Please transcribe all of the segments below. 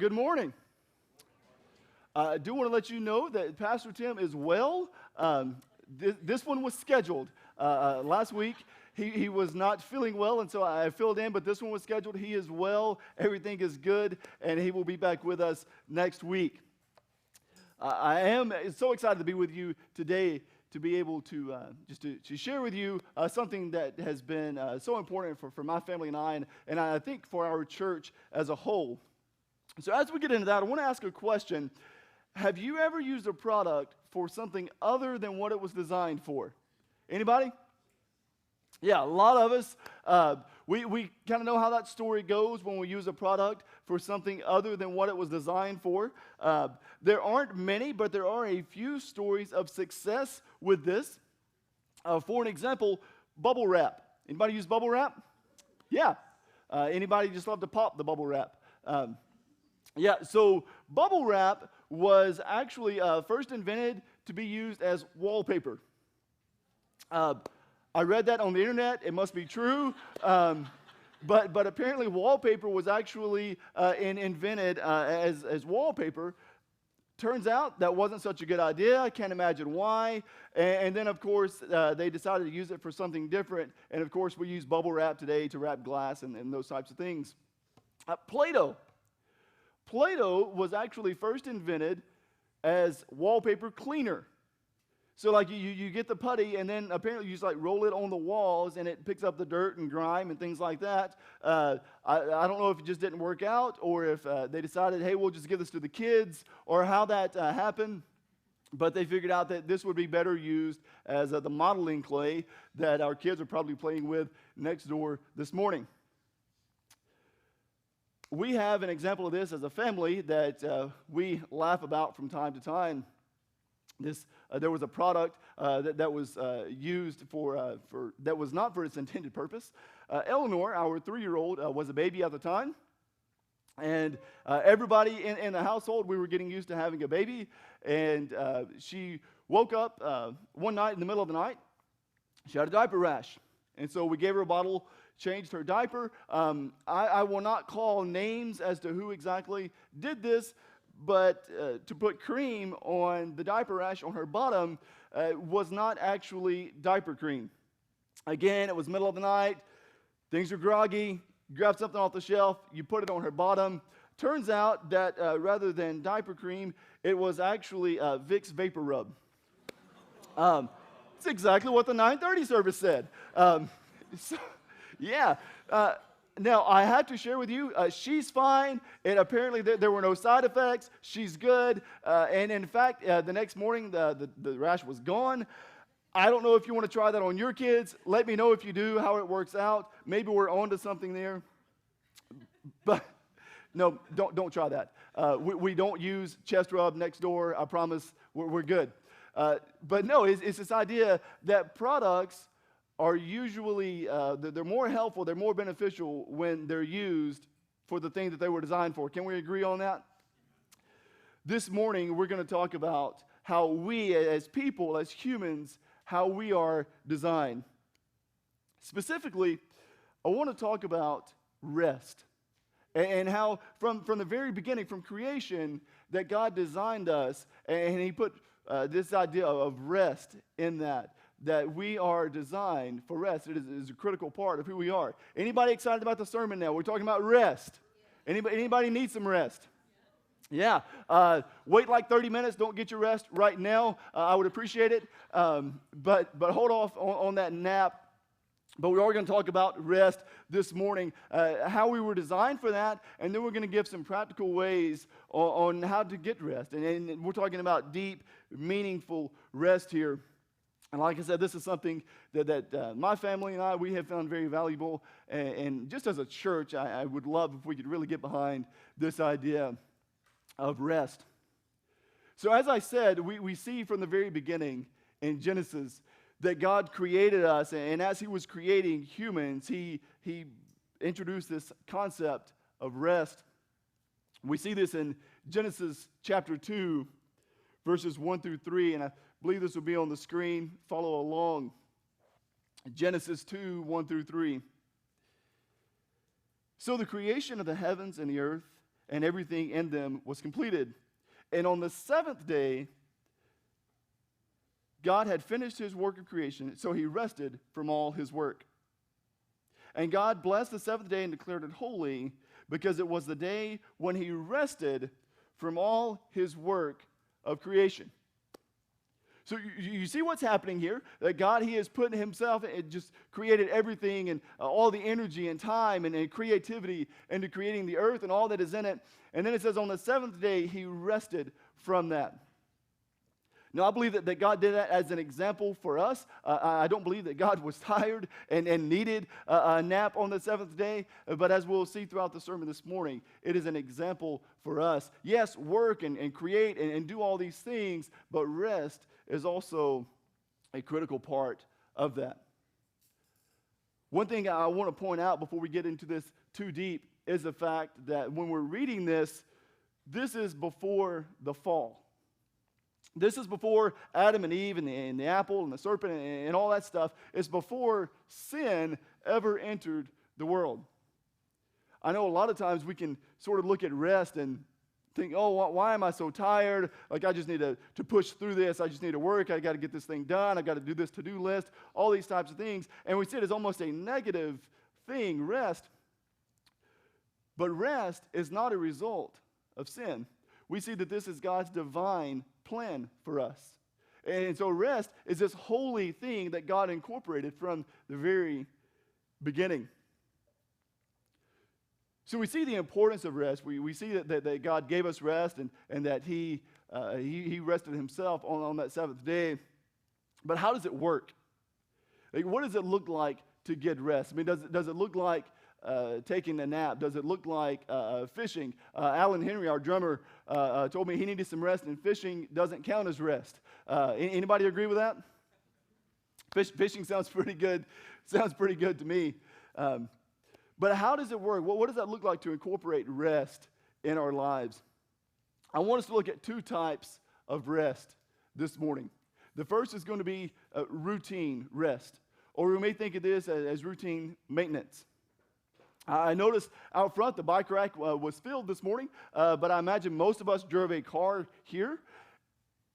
good morning. I do want to let you know that Pastor Tim is well. This one was scheduled. Last week, he was not feeling well, and so I filled in, but this one was scheduled. He is well. Everything is good, and he will be back with us next week. I am so excited to be with you today to be able to to share with you something that has been so important for my family and I think for our church as a whole. So as we get into that, I want to ask a question. Have you ever used a product for something other than what it was designed for? Anybody? Yeah, a lot of us. We kind of know how that story goes when we use a product for something other than what it was designed for. There aren't many, but there are a few stories of success with this. For an example, bubble wrap. Anybody use bubble wrap? Yeah. Anybody just love to pop the bubble wrap? Yeah, so bubble wrap was actually first invented to be used as wallpaper. I read that on the internet. It must be true. But apparently wallpaper was actually invented as wallpaper. Turns out that wasn't such a good idea. I can't imagine why. And then, of course, they decided to use it for something different. And, of course, we use bubble wrap today to wrap glass and those types of things. Play-Doh. Play-Doh was actually first invented as wallpaper cleaner. So like you get the putty and then apparently you just like roll it on the walls and it picks up the dirt and grime and things like that. I don't know if it just didn't work out or if they decided, hey, we'll just give this to the kids or how that happened. But they figured out that this would be better used as the modeling clay that our kids are probably playing with next door this morning. We have an example of this as a family that we laugh about from time to time. There was a product that was used for that was not for its intended purpose. Eleanor, our 3-year-old, was a baby at the time, and everybody in the household, we were getting used to having a baby, and she woke up one night in the middle of the night. She had a diaper rash, and so we gave her a bottle, changed her diaper. I will not call names as to who exactly did this, but to put cream on the diaper rash on her bottom was not actually diaper cream. Again, it was middle of the night, things are groggy, you grab something off the shelf, you put it on her bottom. Turns out that rather than diaper cream, it was actually Vicks Vapor Rub. It's exactly what the 9:30 service said. Yeah. Now, I have to share with you, she's fine, and apparently there were no side effects. She's good, and in fact, the next morning, the rash was gone. I don't know if you want to try that on your kids. Let me know if you do, how it works out. Maybe we're on to something there. But, no, don't try that. We don't use chest rub next door. I promise we're good. But no, it's this idea that products are usually, they're more helpful, they're more beneficial when they're used for the thing that they were designed for. Can we agree on that? This morning, we're going to talk about how we as people, as humans, how we are designed. Specifically, I want to talk about rest and how from the very beginning, from creation, that God designed us and He put this idea of rest in that we are designed for rest. It is a critical part of who we are. Anybody excited about the sermon now? We're talking about rest. Anybody need some rest? Yeah. Wait like 30 minutes. Don't get your rest right now. I would appreciate it. But hold off on that nap. But we are going to talk about rest this morning, how we were designed for that, and then we're going to give some practical ways on how to get rest. And we're talking about deep, meaningful rest here. And like I said, this is something that my family and I, we have found very valuable. And just as a church, I would love if we could really get behind this idea of rest. So as I said, we see from the very beginning in Genesis that God created us. And as He was creating humans, He introduced this concept of rest. We see this in Genesis chapter 2, verses 1 through 3. And I believe this will be on the screen. Follow along. Genesis 2, 1 through 3. So the creation of the heavens and the earth and everything in them was completed. And on the seventh day, God had finished his work of creation, so he rested from all his work. And God blessed the seventh day and declared it holy, because it was the day when he rested from all his work of creation. So you see what's happening here? That God, he has put himself, and just created everything and all the energy and time and creativity into creating the earth and all that is in it. And then it says on the seventh day, he rested from that. Now, I believe that God did that as an example for us. I don't believe that God was tired and needed a nap on the seventh day. But as we'll see throughout the sermon this morning, it is an example for us. Yes, work and create and do all these things, but rest is also a critical part of that. One thing I want to point out before we get into this too deep is the fact that when we're reading this, this is before the fall. This is before Adam and Eve and the apple and the serpent and all that stuff. It's before sin ever entered the world. I know a lot of times we can sort of look at rest and think, oh, why am I so tired? Like, I just need to push through this. I just need to work. I got to get this thing done. I got to do this to-do list, all these types of things. And we see it as almost a negative thing, rest. But rest is not a result of sin. We see that this is God's divine plan for us. And so rest is this holy thing that God incorporated from the very beginning. So we see the importance of rest. We see that God gave us rest and that he rested himself on that seventh day. But how does it work? Like, what does it look like to get rest? I mean, does it look like taking a nap? Does it look like fishing? Alan Henry, our drummer, told me he needed some rest, and fishing doesn't count as rest. Anybody agree with that? Fishing sounds pretty good. Sounds pretty good to me. But how does it work? What does that look like to incorporate rest in our lives? I want us to look at two types of rest this morning. The first is going to be routine rest, or we may think of this as routine maintenance. I noticed out front the bike rack was filled this morning, but I imagine most of us drove a car here.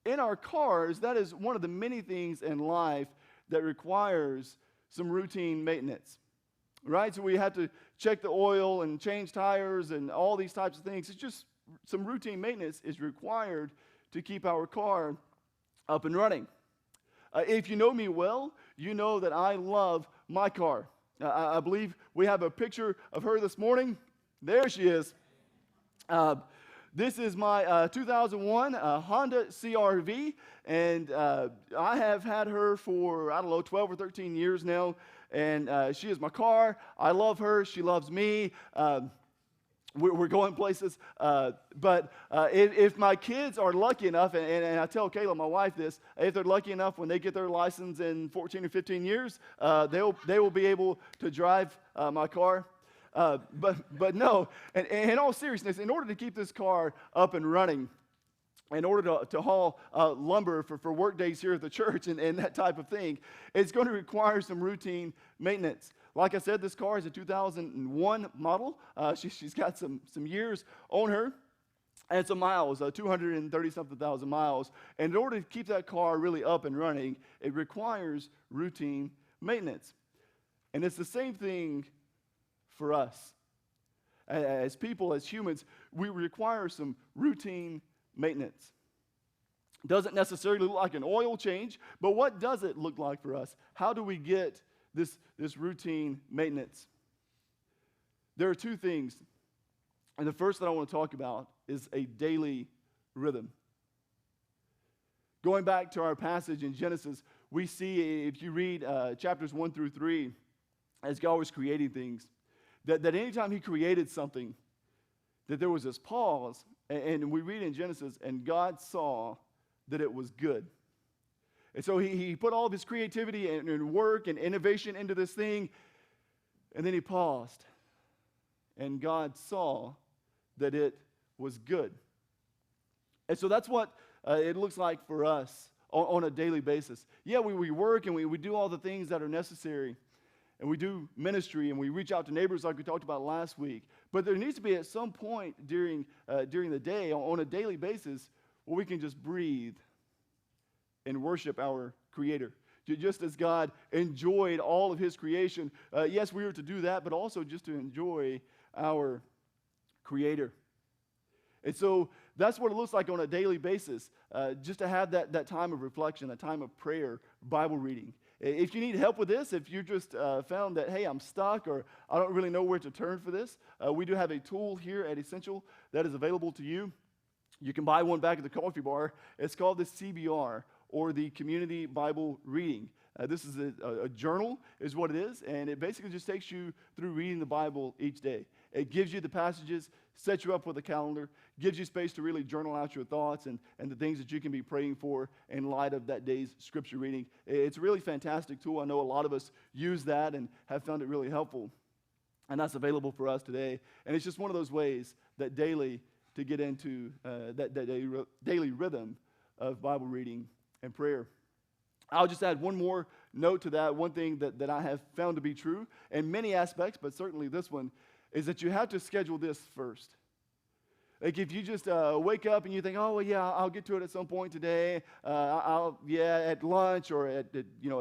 In our cars, that is one of the many things in life that requires some routine maintenance, right? So we have to check the oil and change tires and all these types of things. It's just some routine maintenance is required to keep our car up and running. If you know me well, you know that I love my car. I believe we have a picture of her this morning. There she is. This is my 2001 Honda CR-V, and I have had her for, 12 or 13 years now, and she is my car. I love her. She loves me. We're going places. But if my kids are lucky enough, and I tell Kayla, my wife, this, if they're lucky enough when they get their license in 14 or 15 years, they will be able to drive my car. But no, and in all seriousness, in order to keep this car up and running, in order to haul lumber for work days here at the church and that type of thing, it's going to require some routine maintenance. Like I said, this car is a 2001 model. She's got some years on her, and some miles, 230-something thousand miles. And in order to keep that car really up and running, it requires routine maintenance. And it's the same thing for us. As people, as humans, we require some routine maintenance. Doesn't necessarily look like an oil change, but what does it look like for us? How do we get this routine maintenance? There are two things, and the first that I want to talk about is a daily rhythm. Going back to our passage in Genesis, we see, if you read chapters 1 through 3, as God was creating things, that anytime he created something, that there was this pause, and we read in Genesis, and God saw that it was good. And so he put all of his creativity and work and innovation into this thing, and then he paused. And God saw that it was good. And so that's what it looks like for us on a daily basis. Yeah, we work and we do all the things that are necessary. and we do ministry, and we reach out to neighbors like we talked about last week. But there needs to be at some point during the day, on a daily basis, where we can just breathe and worship our Creator. Just as God enjoyed all of His creation, yes, we are to do that, but also just to enjoy our Creator. And so that's what it looks like on a daily basis, just to have that time of reflection, that time of prayer, Bible reading. If you need help with this, if you just found that, hey, I'm stuck or I don't really know where to turn for this, we do have a tool here at Essential that is available to you. You can buy one back at the coffee bar. It's called the CBR, or the Community Bible Reading. This is a journal is what it is, and it basically just takes you through reading the Bible each day. It gives you the passages, sets you up with a calendar, gives you space to really journal out your thoughts and the things that you can be praying for in light of that day's scripture reading. It's a really fantastic tool. I know a lot of us use that and have found it really helpful, and that's available for us today. And it's just one of those ways that daily to get into that daily rhythm of Bible reading and prayer. I'll just add one more note to that. One thing that I have found to be true in many aspects, but certainly this one, is that you have to schedule this first. Like if you just wake up and you think, oh, well, yeah, I'll get to it at some point today, at lunch or at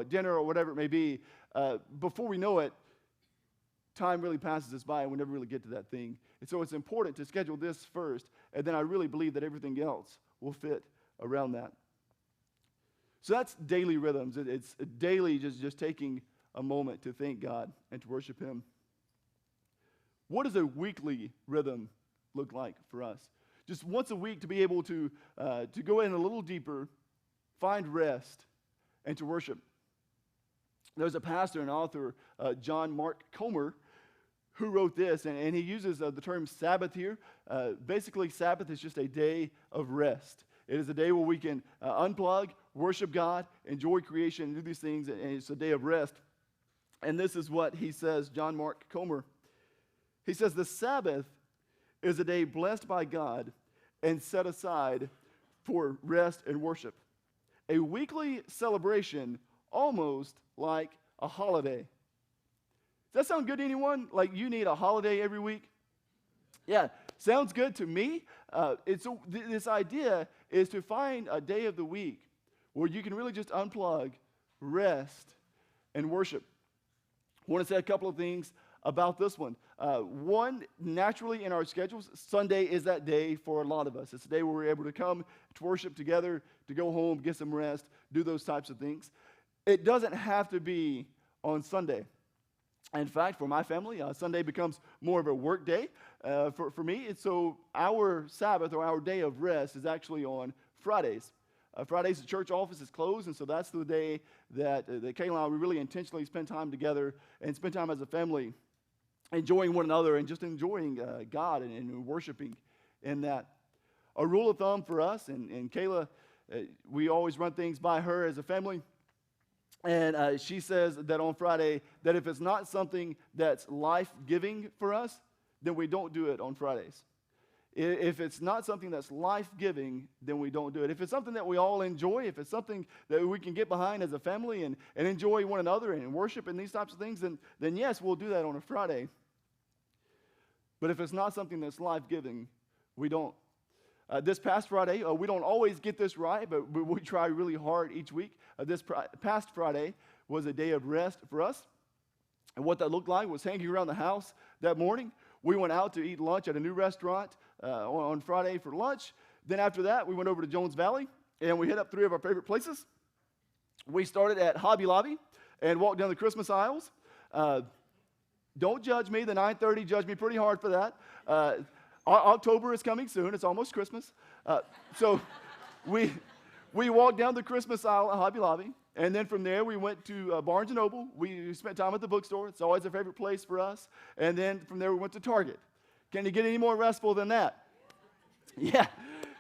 dinner or whatever it may be, before we know it, time really passes us by and we never really get to that thing. And so it's important to schedule this first, and then I really believe that everything else will fit around that. So that's daily rhythms. It's daily just taking a moment to thank God and to worship Him. What does a weekly rhythm look like for us? Just once a week to be able to go in a little deeper, find rest, and to worship. There's a pastor and author, John Mark Comer, who wrote this, and he uses the term Sabbath here. Basically, Sabbath is just a day of rest. It is a day where we can unplug, worship God, enjoy creation, and do these things, and it's a day of rest. And this is what he says, John Mark Comer. He says, the Sabbath is a day blessed by God and set aside for rest and worship. A weekly celebration almost like a holiday. Does that sound good to anyone? Like you need a holiday every week? Yeah, sounds good to me. This idea is to find a day of the week where you can really just unplug, rest, and worship. I want to say a couple of things about this one. One, naturally in our schedules, Sunday is that day for a lot of us. It's a day where we're able to come to worship together, to go home, get some rest, do those types of things. It doesn't have to be on Sunday. In fact, for my family, Sunday becomes more of a work day for me. And so our Sabbath or our day of rest is actually on Fridays. Fridays, the church office is closed, and so that's the day that Kayla and I, we really intentionally spend time together and spend time as a family, enjoying one another and just enjoying God and worshiping in that. A rule of thumb for us, and Kayla, we always run things by her as a family. And she says that on Friday, that if it's not something that's life-giving for us, then we don't do it on Fridays. If it's not something that's life-giving, then we don't do it. If it's something that we all enjoy, if it's something that we can get behind as a family and enjoy one another and worship and these types of things, then yes, we'll do that on a Friday. But if it's not something that's life-giving, we don't. This past Friday, we don't always get this right, but we try really hard each week. This past Friday was a day of rest for us. And what that looked like was hanging around the house that morning. We went out to eat lunch at a new restaurant on Friday for lunch. Then after that, we went over to Jones Valley, and we hit up 3 of our favorite places. We started at Hobby Lobby and walked down the Christmas aisles. Don't judge me. The 9:30 judged me pretty hard for that. October is coming soon. It's almost Christmas. So we walked down the Christmas aisle at Hobby Lobby, and then from there we went to Barnes & Noble. We spent time at the bookstore. It's always a favorite place for us. And then from there we went to Target. Can you get any more restful than that? Yeah.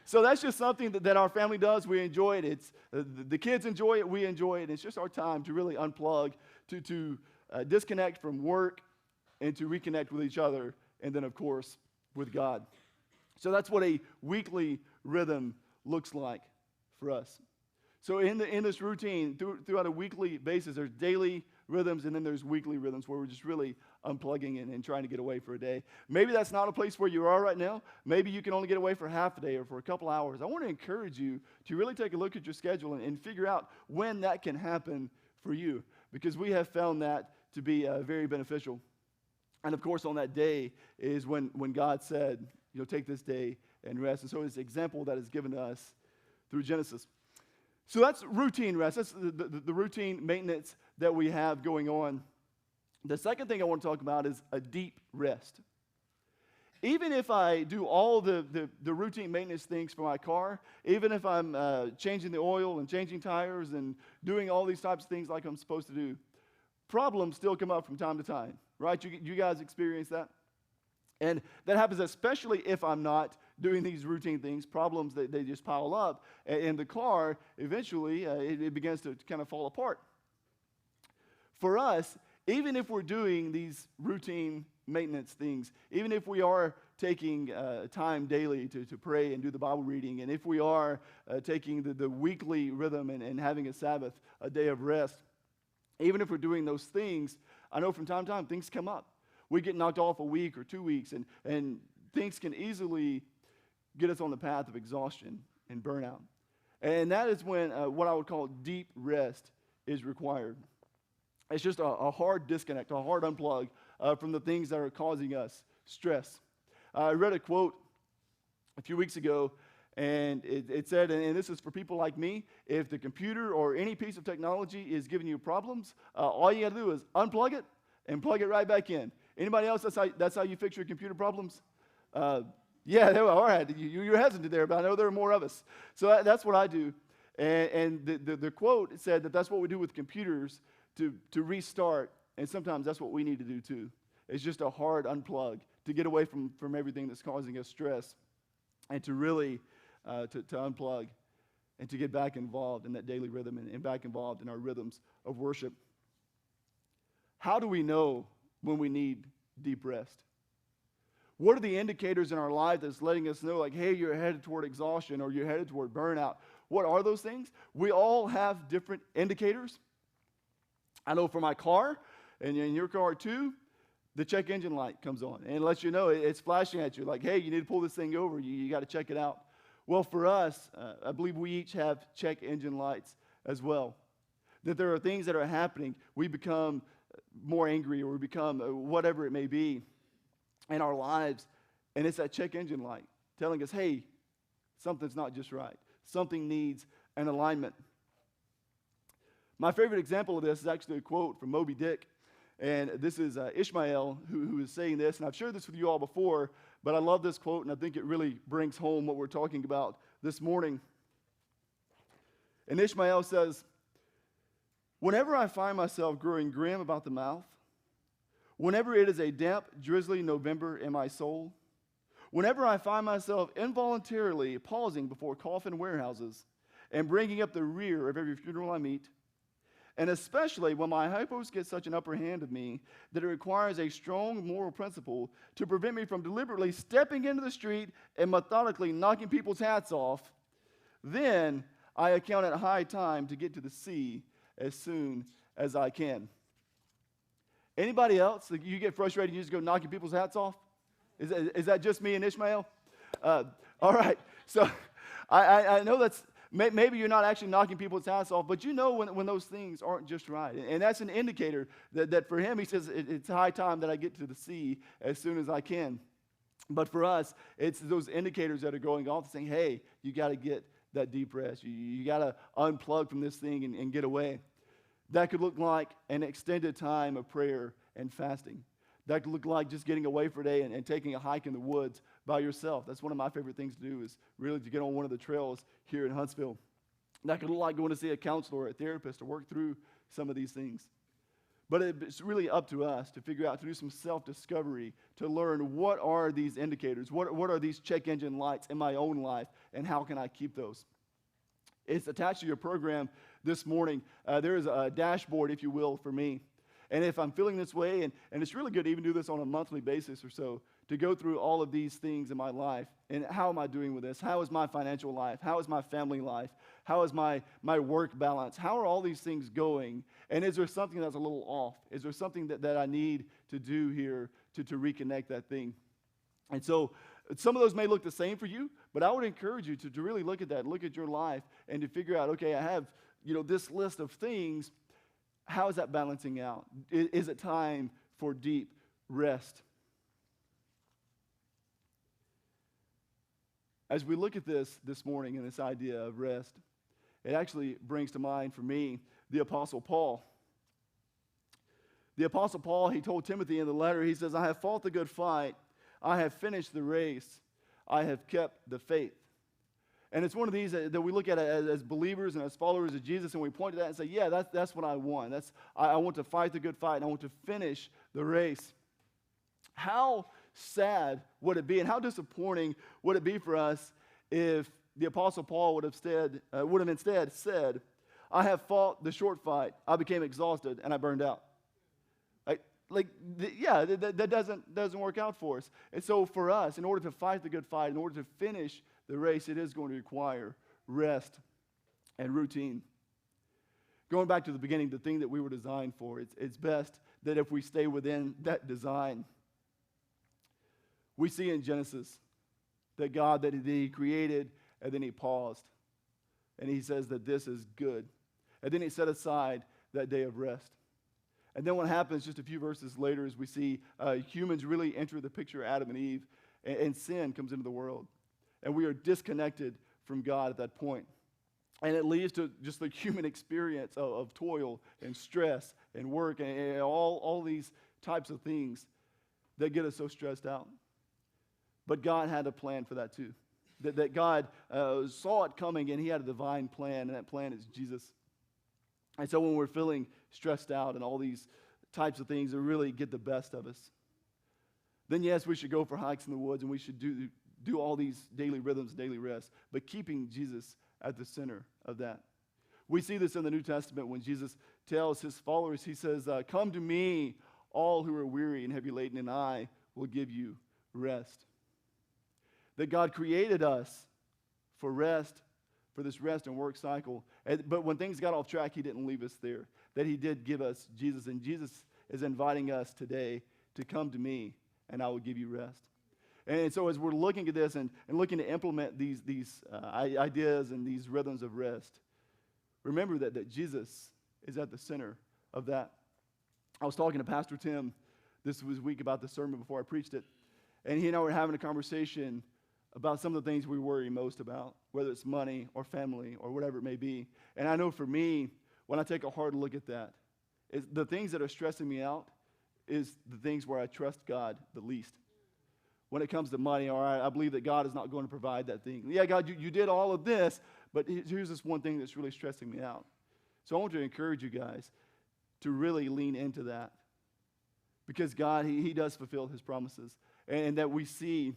So that's just something that our family does. We enjoy it. It's the kids enjoy it. We enjoy it. It's just our time to really unplug, to disconnect from work, and to reconnect with each other, and then, of course, with God. So that's what a weekly rhythm looks like for us. So in this routine, throughout a weekly basis, there's daily rhythms, and then there's weekly rhythms where we're just really unplugging and trying to get away for a day. Maybe that's not a place where you are right now. Maybe you can only get away for half a day or for a couple hours. I want to encourage you to really take a look at your schedule and figure out when that can happen for you, because we have found that to be very beneficial. And of course, on that day is when God said, take this day and rest. And so it's an example that is given to us through Genesis. So that's routine rest. That's the routine maintenance that we have going on. The second thing I want to talk about is a deep rest. Even if I do all the routine maintenance things for my car, even if I'm changing the oil and changing tires and doing all these types of things like I'm supposed to do, problems still come up from time to time, right? You guys experience that? And that happens especially if I'm not doing these routine things. Problems, they just pile up. And the car, eventually, it begins to kind of fall apart. For us, even if we're doing these routine maintenance things, even if we are taking time daily to pray and do the Bible reading, and if we are taking the weekly rhythm and having a Sabbath, a day of rest, even if we're doing those things, I know from time to time things come up. We get knocked off a week or 2 weeks, and things can easily get us on the path of exhaustion and burnout. And that is when what I would call deep rest is required. It's just a hard disconnect, a hard unplug from the things that are causing us stress. I read a quote a few weeks ago, and it said, and this is for people like me, if the computer or any piece of technology is giving you problems, all you got to do is unplug it and plug it right back in. Anybody else, that's how you fix your computer problems? Yeah, all right. You're hesitant there, but I know there are more of us. So that's what I do. And the quote said that that's what we do with computers to restart, and sometimes that's what we need to do too. It's just a hard unplug to get away from everything that's causing us stress, and to really to unplug and to get back involved in that daily rhythm and back involved in our rhythms of worship. How do we know when we need deep rest? What are the indicators in our life that's letting us know, like, hey, you're headed toward exhaustion or you're headed toward burnout? What are those things? We all have different indicators. I know for my car, and in your car too, the check engine light comes on and lets you know it's flashing at you like, hey, you need to pull this thing over. You got to check it out. Well, for us, I believe we each have check engine lights as well. That there are things that are happening. We become more angry, or we become whatever it may be in our lives, and it's that check engine light telling us, hey, something's not just right. Something needs an alignment. My favorite example of this is actually a quote from Moby Dick, and this is Ishmael who is saying this, and I've shared this with you all before, but I love this quote, and I think it really brings home what we're talking about this morning. And Ishmael says, whenever I find myself growing grim about the mouth, whenever it is a damp, drizzly November in my soul, whenever I find myself involuntarily pausing before coffin warehouses and bringing up the rear of every funeral I meet, and especially when my hypos get such an upper hand of me that it requires a strong moral principle to prevent me from deliberately stepping into the street and methodically knocking people's hats off, then I account it high time to get to the sea as soon as I can. Anybody else? Like, you get frustrated and you just go knocking people's hats off? Is that just me and Ishmael? All right. So I know that's, maybe you're not actually knocking people's hats off, but you know when those things aren't just right. And that's an indicator that for him, he says, it's high time that I get to the sea as soon as I can. But for us, it's those indicators that are going off saying, hey, you got to get that deep rest. You got to unplug from this thing and get away. That could look like an extended time of prayer and fasting. That could look like just getting away for a day and taking a hike in the woods by yourself. That's one of my favorite things to do, is really to get on one of the trails here in Huntsville. That could look like going to see a counselor or a therapist to work through some of these things. But it's really up to us to figure out, to do some self-discovery, to learn what are these indicators, what are these check engine lights in my own life, and how can I keep those? It's attached to your program this morning. There is a dashboard, if you will, for me. And if I'm feeling this way, and it's really good to even do this on a monthly basis or so, to go through all of these things in my life. And how am I doing with this? How is my financial life? How is my family life? How is my work balance? How are all these things going? And is there something that's a little off? Is there something that I need to do here to reconnect that thing? And so some of those may look the same for you, but I would encourage you to really look at that, look at your life, and to figure out, okay, I have this list of things. How is that balancing out? Is it time for deep rest? As we look at this morning and this idea of rest, it actually brings to mind for me the Apostle Paul. The Apostle Paul, he told Timothy in the letter, he says, I have fought the good fight. I have finished the race. I have kept the faith. And it's one of these that we look at as believers and as followers of Jesus, and we point to that and say, yeah, that's what I want. I want to fight the good fight, and I want to finish the race. How sad would it be, and how disappointing would it be for us if the Apostle Paul would have instead said, I have fought the short fight, I became exhausted, and I burned out. That doesn't work out for us. And so for us, in order to fight the good fight, in order to finish the race, it is going to require rest and routine. Going back to the beginning, the thing that we were designed for, it's best that if we stay within that design. We see in Genesis that God, that he created, and then he paused. And he says that this is good. And then he set aside that day of rest. And then what happens just a few verses later is we see humans really enter the picture, Adam and Eve, and sin comes into the world. And we are disconnected from God at that point. And it leads to just the human experience of toil and stress and work and all these types of things that get us so stressed out. But God had a plan for that too. That God saw it coming, and he had a divine plan, and that plan is Jesus. And so when we're feeling stressed out and all these types of things that really get the best of us, then yes, we should go for hikes in the woods, and we should do all these daily rhythms, daily rest, but keeping Jesus at the center of that. We see this in the New Testament when Jesus tells his followers, he says, come to me, all who are weary and heavy laden, and I will give you rest. That God created us for rest, for this rest and work cycle. But when things got off track, he didn't leave us there. That he did give us Jesus, and Jesus is inviting us today to come to me, and I will give you rest. And so as we're looking at this and looking to implement these ideas and these rhythms of rest, remember that Jesus is at the center of that. I was talking to Pastor Tim this week about the sermon before I preached it, and he and I were having a conversation about some of the things we worry most about, whether it's money or family or whatever it may be. And I know for me, when I take a hard look at that, the things that are stressing me out is the things where I trust God the least. When it comes to money, all right, I believe that God is not going to provide that thing. Yeah, God, you did all of this, but here's this one thing that's really stressing me out. So I want to encourage you guys to really lean into that, because God, he does fulfill his promises, and that we see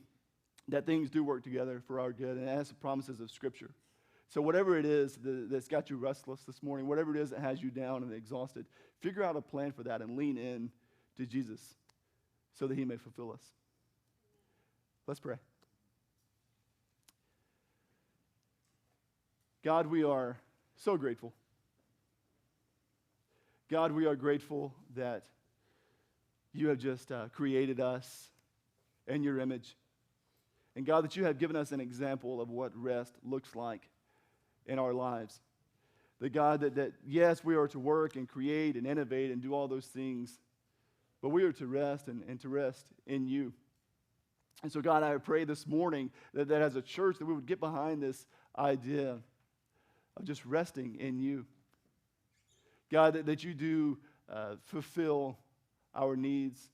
that things do work together for our good, and that's the promises of Scripture. So whatever it is that's got you restless this morning, whatever it is that has you down and exhausted, figure out a plan for that and lean in to Jesus so that he may fulfill us. Let's pray. God, we are so grateful. God, we are grateful that you have just created us in your image. And God, that you have given us an example of what rest looks like in our lives. That God, that yes, we are to work and create and innovate and do all those things, but we are to rest and to rest in you. And so God, I pray this morning that as a church that we would get behind this idea of just resting in you. God, that you do fulfill our needs.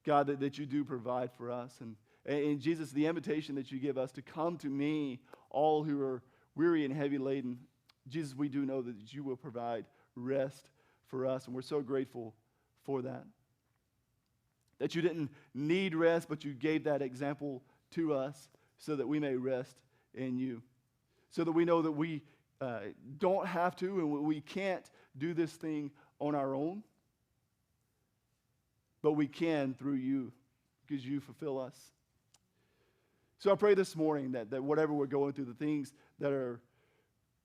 God, that you do provide for us. And Jesus, the invitation that you give us to come to me, all who are weary and heavy laden, Jesus, we do know that you will provide rest for us, and we're so grateful for that. That you didn't need rest, but you gave that example to us so that we may rest in you. So that we know that we don't have to and we can't do this thing on our own, but we can through you because you fulfill us. So I pray this morning that whatever we're going through, the things that are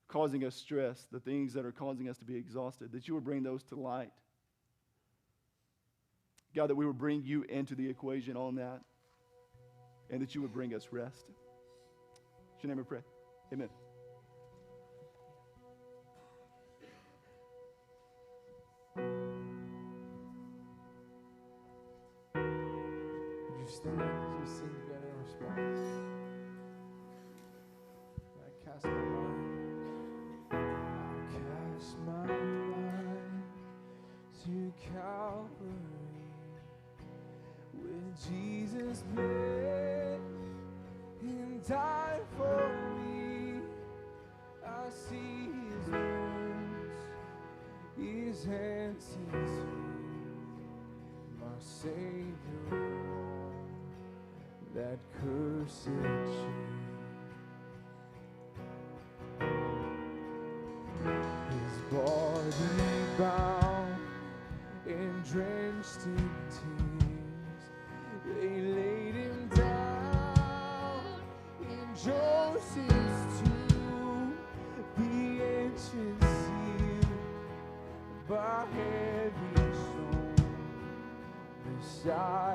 causing us stress, the things that are causing us to be exhausted, that you would bring those to light. God, that we would bring you into the equation on that, and that you would bring us rest. In your name we pray. Amen. Would you stand as we sing together in response? I cast my mind to Calvary, where Jesus bled and died for me. I see his wounds, his hands, his feet, my Savior on that cursed tree. His body bound and drenched in tears, they laid him down in Joseph's tomb, the entrance sealed by heavy stone, beside